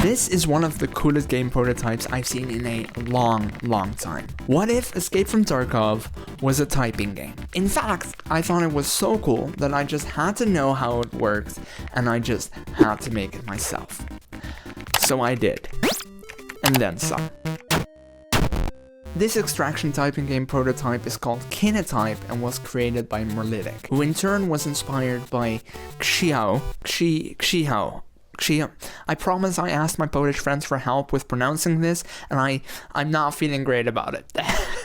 This is one of the coolest game prototypes I've seen in a long time. What if Escape from Tarkov was a typing game? In fact, I thought it was so cool that I just had to know how it worked, and I just had to make it myself. So I did. And then some. This extraction typing game prototype is called Kinetype and was created by Merlitic, who in turn was inspired by Xiao. I promise I asked my Polish friends for help with pronouncing this, and I'm not feeling great about it.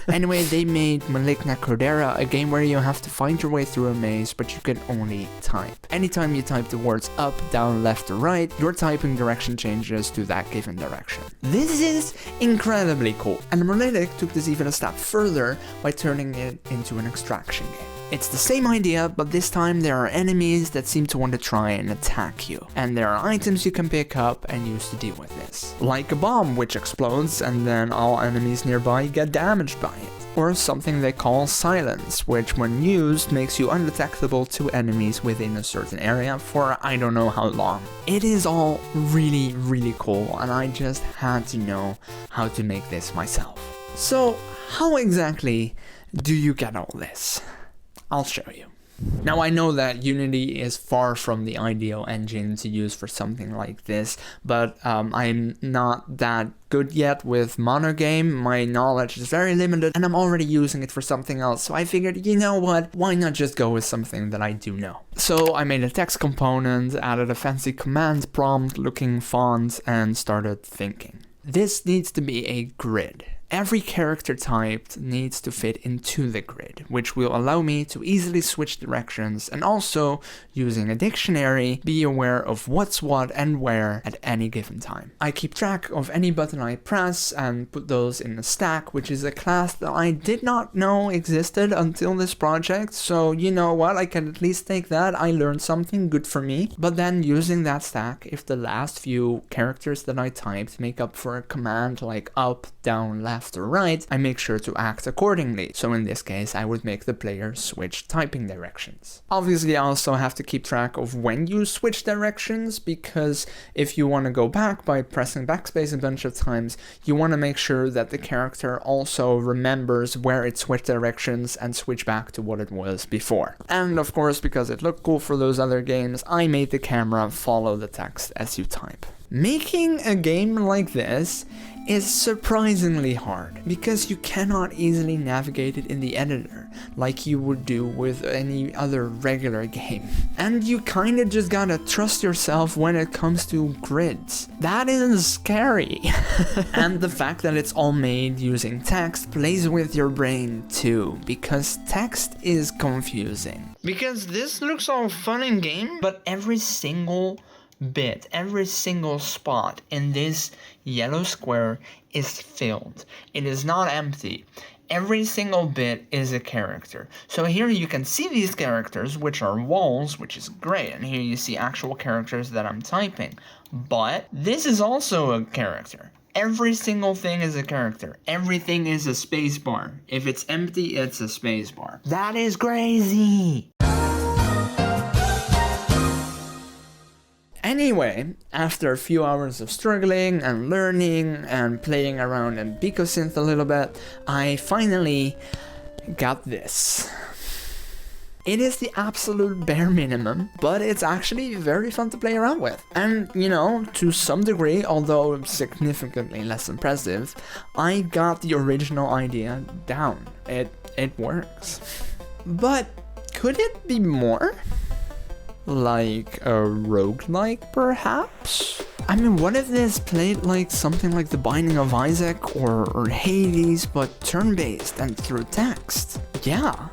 Anyway, they made Maligna Cordera, a game where you have to find your way through a maze, but you can only type. Anytime you type the words up, down, left, or right, your typing direction changes to that given direction. This is incredibly cool, and Merlitic took this even a step further by turning it into an extraction game. It's the same idea, but this time there are enemies that seem to want to try and attack you. And there are items you can pick up and use to deal with this. Like a bomb which explodes and then all enemies nearby get damaged by it. Or something they call silence, which when used makes you undetectable to enemies within a certain area for I don't know how long. It is all really cool, and I just had to know how to make this myself. So how exactly do you get all this? I'll show you. Now I know that Unity is far from the ideal engine to use for something like this, but I'm not that good yet with Monogame. My knowledge is very limited and I'm already using it for something else, so I figured, you know what, why not just go with something that I do know. So I made a text component, added a fancy command prompt looking font, and started thinking. This needs to be a grid. Every character type needs to fit into the grid, which will allow me to easily switch directions and also, using a dictionary, be aware of what's what and where at any given time. I keep track of any button I press and put those in a stack, which is a class that I did not know existed until this project, so you know what, I can at least take that, I learned something, good for me. But then using that stack, if the last few characters that I typed make up for a command like up, down, left, or right, I make sure to act accordingly. So in this case, I would make the player switch typing directions. Obviously, I also have to keep track of when you switch directions, because if you want to go back by pressing backspace a bunch of times, you want to make sure that the character also remembers where it switched directions and switch back to what it was before. And of course, because it looked cool for those other games, I made the camera follow the text as you type. Making a game like this is surprisingly hard, because you cannot easily navigate it in the editor like you would do with any other regular game. And you kinda just gotta trust yourself when it comes to grids. That is scary. And the fact that it's all made using text plays with your brain too, because text is confusing. Because this looks all fun and game, but every single bit, every single spot in this yellow square is filled. It is not empty. Every single bit is a character. So here you can see these characters, which are walls, which is great. And here you see actual characters that I'm typing. But this is also a character. Every single thing is a character. Everything is a spacebar. If it's empty, it's a spacebar. That is crazy! Anyway, after a few hours of struggling and learning and playing around in Bicosynth a little bit, I finally got this. It is the absolute bare minimum, but it's actually very fun to play around with. And, you know, to some degree, although significantly less impressive, I got the original idea down. It works. But could it be more? Like a roguelike, perhaps? I mean, what if this played like something like The Binding of Isaac or Hades, but turn-based and through text? Yeah,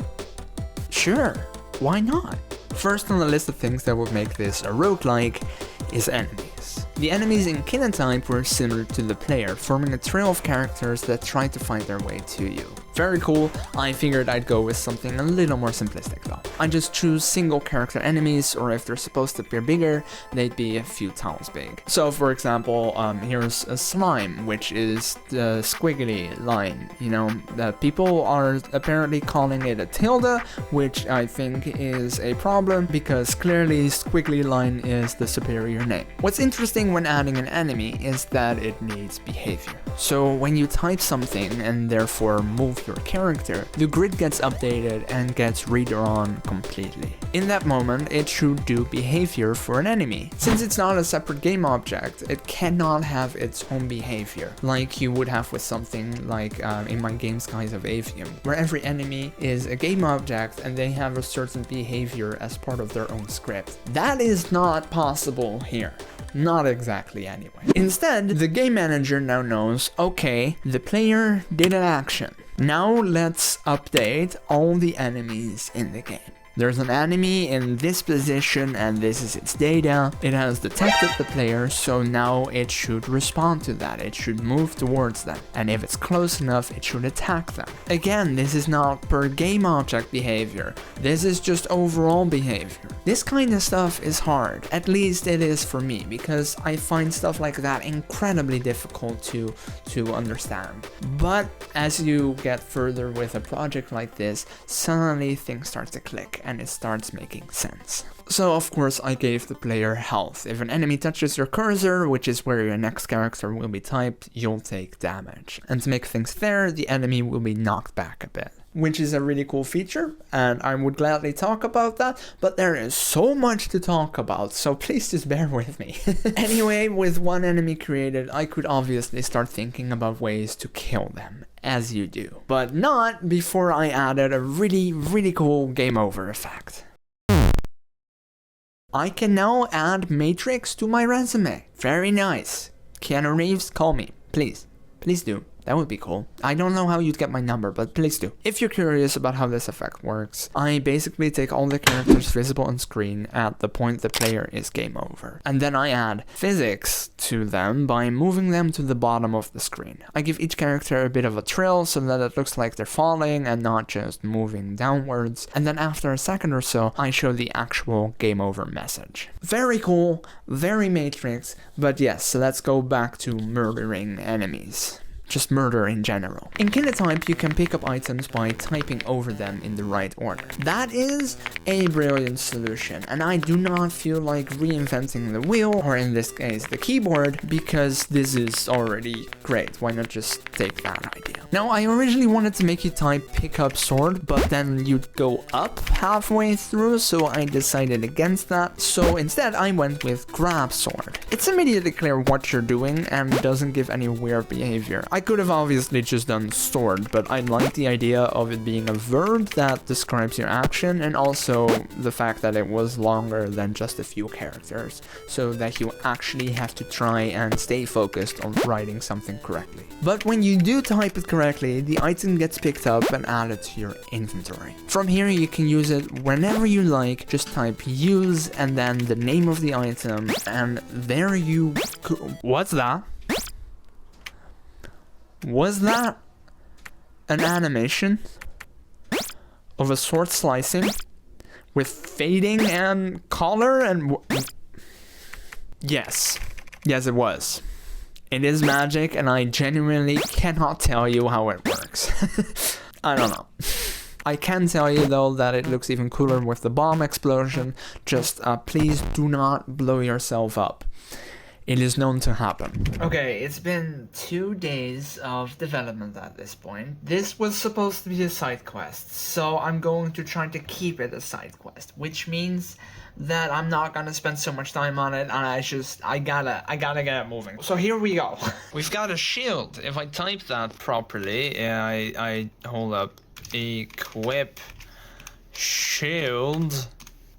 sure, why not? First on the list of things that would make this a roguelike is enemies. The enemies in Kinetype were similar to the player, forming a trail of characters that try to find their way to you. Very cool. I figured I'd go with something a little more simplistic though. I just choose single character enemies, or if they're supposed to appear bigger, they'd be a few tiles big. So for example, here's a slime, which is the squiggly line. You know, the people are apparently calling it a tilde, which I think is a problem because clearly squiggly line is the superior name. What's interesting when adding an enemy is that it needs behavior. So when you type something and therefore move your character, the grid gets updated and gets redrawn completely. In that moment, it should do behavior for an enemy. Since it's not a separate game object, it cannot have its own behavior, like you would have with something like in my game Skies of Avium, where every enemy is a game object and they have a certain behavior as part of their own script. That is not possible here. Not exactly anyway. Instead, the game manager now knows, okay, the player did an action. Now let's update all the enemies in the game. There's an enemy in this position and this is its data. It has detected the player, so now it should respond to that. It should move towards them. And if it's close enough, it should attack them. Again, this is not per game object behavior. This is just overall behavior. This kind of stuff is hard. At least it is for me, because I find stuff like that incredibly difficult to understand. But as you get further with a project like this, suddenly things start to click and it starts making sense. So of course I gave the player health. If an enemy touches your cursor, which is where your next character will be typed, you'll take damage. And to make things fair, the enemy will be knocked back a bit, which is a really cool feature, and I would gladly talk about that, but there is so much to talk about, so please just bear with me. Anyway, with one enemy created, I could obviously start thinking about ways to kill them, as you do. But not before I added a really cool game over effect. I can now add Matrix to my resume. Very nice. Keanu Reeves, call me, please. Please do. That would be cool. I don't know how you'd get my number, but please do. If you're curious about how this effect works, I basically take all the characters visible on screen at the point the player is game over. And then I add physics to them by moving them to the bottom of the screen. I give each character a bit of a trill so that it looks like they're falling and not just moving downwards. And then after a second or so, I show the actual game over message. Very cool, very Matrix, but yes, so let's go back to murdering enemies. Just murder in general. In Kinetype, you can pick up items by typing over them in the right order. That is a brilliant solution, and I do not feel like reinventing the wheel, or in this case, the keyboard, because this is already great. Why not just take that idea? Now, I originally wanted to make you type pick up sword, but then you'd go up halfway through, so I decided against that. So instead, I went with grab sword. It's immediately clear what you're doing and doesn't give any weird behavior. I could have obviously just done sword, but I like the idea of it being a verb that describes your action, and also the fact that it was longer than just a few characters, so that you actually have to try and stay focused on writing something correctly. But when you do type it correctly, the item gets picked up and added to your inventory. From here you can use it whenever you like, just type use and then the name of the item, and there you go. What's that? Was that an animation of a sword slicing with fading and color and yes, it was. It is magic, and I genuinely cannot tell you how it works. I don't know. I can tell you though that it looks even cooler with the bomb explosion. Just please do not blow yourself up. It is known to happen. Okay, it's been 2 days of development at this point. This was supposed to be a side quest, so I'm going to try to keep it a side quest, which means that I'm not gonna spend so much time on it, and I gotta get it moving. So here we go. We've got a shield. If I type that properly, I hold up, equip shield.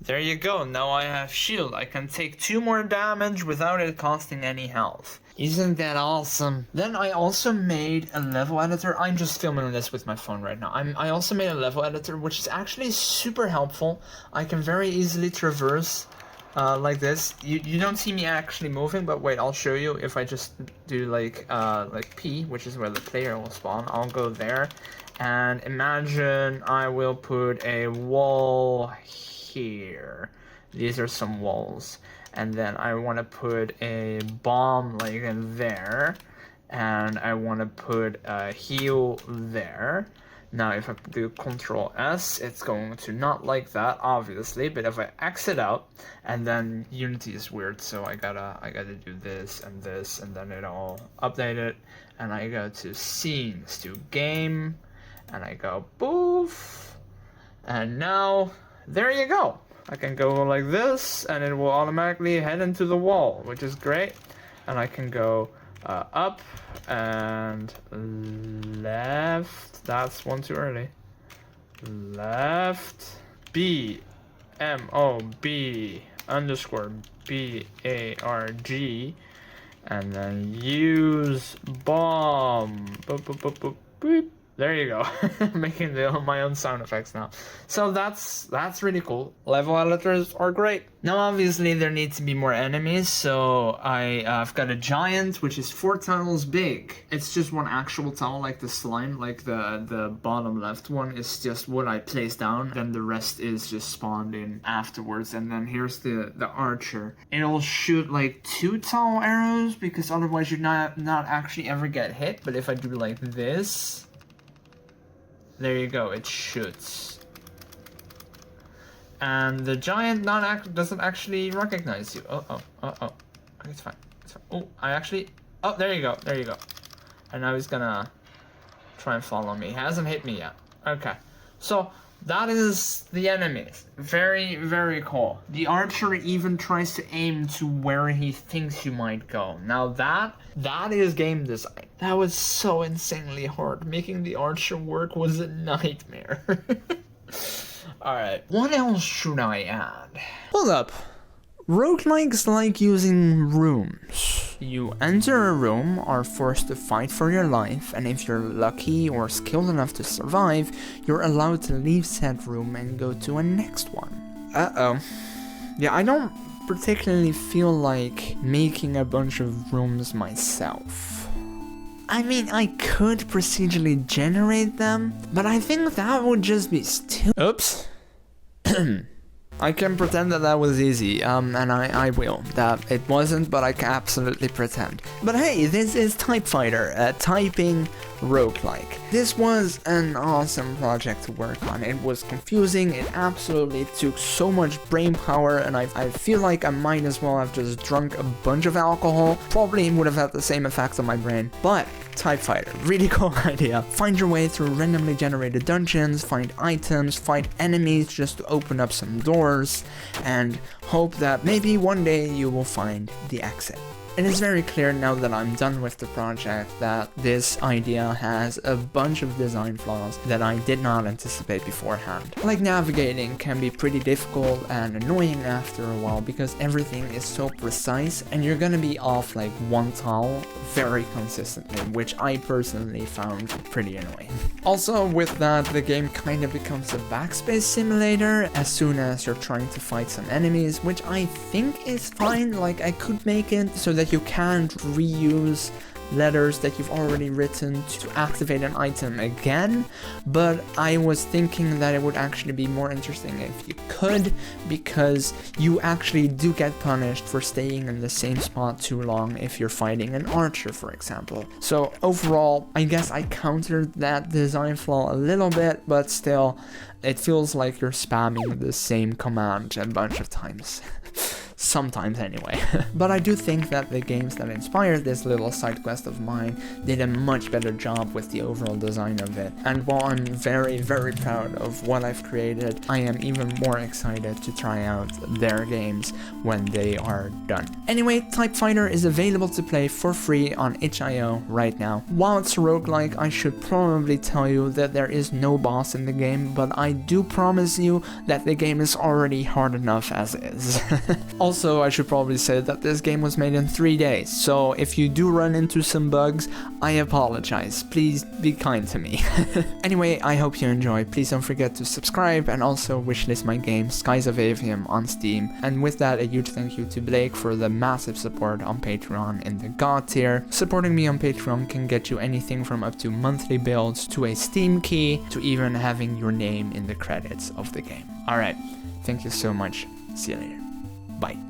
There you go, now I have shield. I can take 2 more damage without it costing any health. Isn't that awesome? Then I also made a level editor. I'm just filming this with my phone right now. I also made a level editor, which is actually super helpful. I can very easily traverse like this. You don't see me actually moving, but wait, I'll show you. If I just do like P, which is where the player will spawn, I'll go there, and imagine I will put a wall here. These are some walls, and then I want to put a bomb like in there, and I want to put a heal there. Now if I do Control S, it's going to not like that, obviously, but if I exit out, and then Unity is weird, so I gotta do this, and then it'll update it, and I go to Scenes, to Game, and I go Boof, and now, there you go. I can go like this, and it will automatically head into the wall, which is great, and I can go up and left. That's one too early. Left. B MOB underscore BARG, and then use bomb. Boop, boop, boop, boop, boop. There you go. Making my own sound effects now. So that's really cool. Level editors are great. Now obviously there needs to be more enemies, so I've got a giant which is 4 tiles big. It's just one actual tile, like the slime, like the bottom left one is just what I place down, then the rest is just spawned in afterwards. And then here's the archer. It'll shoot like 2 tile arrows because otherwise you'd not actually ever get hit. But if I do like this, there you go, it shoots. And the giant doesn't actually recognize you. Oh. It's fine. Oh, there you go. And now he's gonna try and follow me. He hasn't hit me yet. Okay. So, that is the enemies. Very, very cool. The archer even tries to aim to where he thinks you might go. Now that is game design. That was so insanely hard. Making the archer work was a nightmare. Alright, what else should I add? Hold up. Roguelikes like using rooms. You enter a room, are forced to fight for your life, and if you're lucky or skilled enough to survive, you're allowed to leave said room and go to a next one. Yeah, I don't particularly feel like making a bunch of rooms myself. I mean, I could procedurally generate them, but I think that would just be Oops. I can pretend that was easy, and I will. That it wasn't, but I can absolutely pretend. But hey, this is Typefighter, a typing roguelike. This was an awesome project to work on. It was confusing, it absolutely took so much brain power, and I feel like I might as well have just drunk a bunch of alcohol. Probably would have had the same effect on my brain, but Typefighter, really cool idea. Find your way through randomly generated dungeons, find items, fight enemies just to open up some doors, and hope that maybe one day you will find the exit. It is very clear now that I'm done with the project that this idea has a bunch of design flaws that I did not anticipate beforehand. Like navigating can be pretty difficult and annoying after a while because everything is so precise and you're gonna be off like one tile very consistently, which I personally found pretty annoying. Also with that, the game kind of becomes a backspace simulator as soon as you're trying to fight some enemies, which I think is fine. Like I could make it so that you can't reuse letters that you've already written to activate an item again, but I was thinking that it would actually be more interesting if you could, because you actually do get punished for staying in the same spot too long if you're fighting an archer, for example. So overall, I guess I countered that design flaw a little bit, but still, it feels like you're spamming the same command a bunch of times. Sometimes anyway. But I do think that the games that inspired this little side quest of mine did a much better job with the overall design of it. And while I'm very, very proud of what I've created, I am even more excited to try out their games when they are done. Anyway, Typefighter is available to play for free on itch.io right now. While it's a roguelike, I should probably tell you that there is no boss in the game, but I do promise you that the game is already hard enough as is. Also, I should probably say that this game was made in 3 days, so if you do run into some bugs, I apologize. Please be kind to me. Anyway, I hope you enjoyed. Please don't forget to subscribe and also wishlist my game Skies of Avium on Steam. And with that, a huge thank you to Blake for the massive support on Patreon in the God tier. Supporting me on Patreon can get you anything from up to monthly builds to a Steam key to even having your name in the credits of the game. Alright, thank you so much. See you later. Bye.